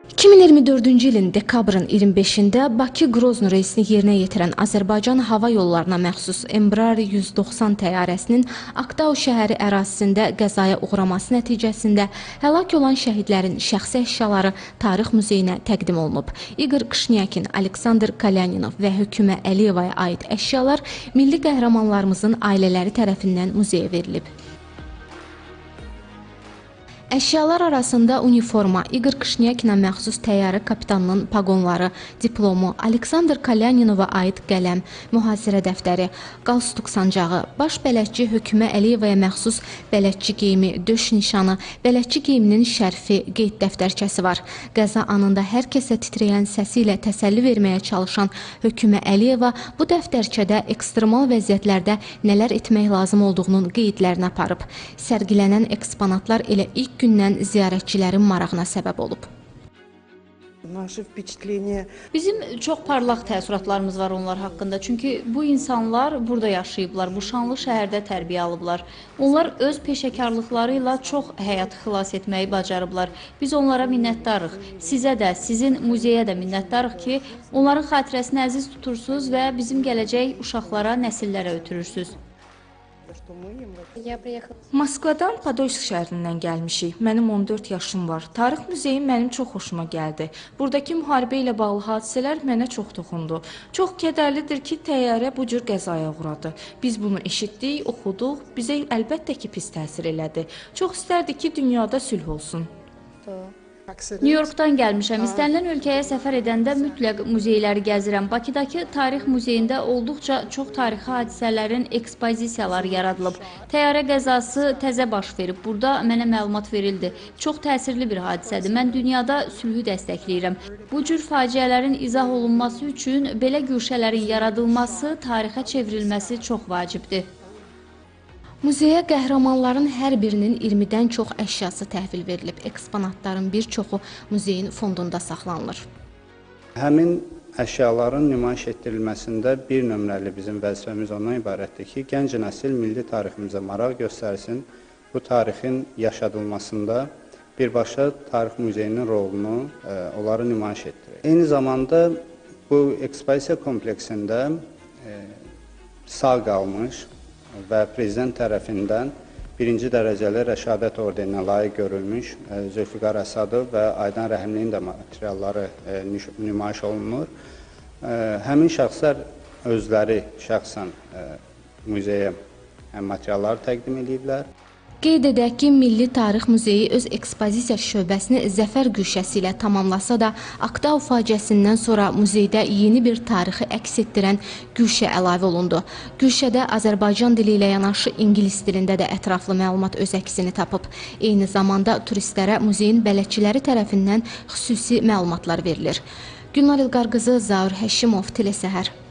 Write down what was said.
2024-cü ilin dekabrın 25-də Bakı Grozno reysini yerinə yetirən Azərbaycan Hava Yollarına məxsus Embraer 190 təyyarəsinin Aktau şəhəri ərazisində qəzaya uğraması nəticəsində həlak olan şəhidlərin şəxsi əşyaları Tarix Muzeyinə təqdim olunub. İqor Kışnyakin, Aleksandr Kalyaninov və Hökümə Əliyevaya aid əşyalar milli qəhrəmanlarımızın ailələri tərəfindən muzeyə verilib. Əşyalar arasında uniforma, İqor Kışnyakinə məxsus təyyarə kapitanının paqonları, diplomu, Aleksandr Kalyaninova aid qələm, mühasirə dəftəri, qalstuk sancağı, baş bələdçi Hökümə Əliyevaya məxsus bələdçi geyimi, döş nişanı, bələdçi geyiminin şərfi, qeyd dəftərçəsi var. Qəza anında hər kəsə titrəyən səsi ilə təsəlli verməyə çalışan Hökümə Əliyeva bu dəftərçədə ekstremal vəziyyətlərdə nələr etmək lazım olduğunun qeydlərini aparıb. Sərgilənən eksponatlar elə ilk gündən ziyarətçilərin marağına səbəb olub. Bizim çox parlaq təəssüratlarımız var onlar haqqında. Çünki bu insanlar burada yaşayıblar, bu şanlı şəhərdə tərbiyə alıblar. Onlar öz peşəkarlıqları ilə çox həyat xilas etməyi bacarıblar. Biz onlara minnətdarıq. Sizə də, sizin muzeyə də minnətdarıq ki, onların xatirəsini əziz tutursunuz və bizim gələcək uşaqlara, nəsillərə ötürürsünüz. Moskvadan Podolsk şəhərindən gəlmişik. Mənim 14 yaşım var. Tarix muzeyi mənim çox xoşuma gəldi. Buradakı müharibə ilə bağlı hadisələr mənə çox toxundu. Çox kədərlidir ki, təyyarə bu cür qəzaya uğradı. Biz bunu eşitdik, oxuduq, bizə əlbəttə ki, pis təsir elədi. Çox istərdik ki, dünyada sülh olsun. New Yorkdan gəlmişəm. İstənilən ölkəyə səfər edəndə mütləq muzeyləri gəzirəm. Bakıdakı Tarix Muzeyində olduqca çox tarixi hadisələrin ekspozisiyaları yaradılıb. Təyyarə qəzası təzə baş verib. Burada mənə məlumat verildi. Çox təsirli bir hadisədir. Mən dünyada sülhü dəstəkləyirəm. Bu cür faciələrin izah olunması üçün belə güşələrin yaradılması, tarixə çevrilməsi çox vacibdir. Muzeyə qəhrəmanların hər birinin 20-dən çox əşyası təhvil verilib. Eksponatların bir çoxu muzeyin fondunda saxlanılır. Həmin əşyaların nümayiş etdirilməsində bir nömrəli bizim vəzifəmiz ondan ibarətdir ki, gənc nəsil milli tariximizə maraq göstərsin, bu tarixin yaşadılmasında birbaşa Tarix Muzeyinin rolunu onları nümayiş etdirir. Eyni zamanda bu ekspozisiya kompleksində sağ qalmış və prezident tərəfindən birinci dərəcəli Rəşadət orderinə layiq görülmüş Zülfiqar Əsədov və Aydan Rəhimlinin də materialları nümayiş olunur. Həmin şəxslər özləri şəxsən muzeyə materialları təqdim ediblər. Qeyd edək ki, Milli Tarix Muzeyi öz ekspozisiya şöbəsini Zəfər Güşəsi ilə tamamlasa da, Aktau faciəsindən sonra muzeydə yeni bir tarixi əks etdirən güşə əlavə olundu. Güşədə Azərbaycan dili ilə yanaşı ingilis dilində də ətraflı məlumat öz əksini tapıb. Eyni zamanda turistlərə muzeyin bələdçiləri tərəfindən xüsusi məlumatlar verilir. Gülnar İlqar qızı, Zaur Həşimov, Telesəhər.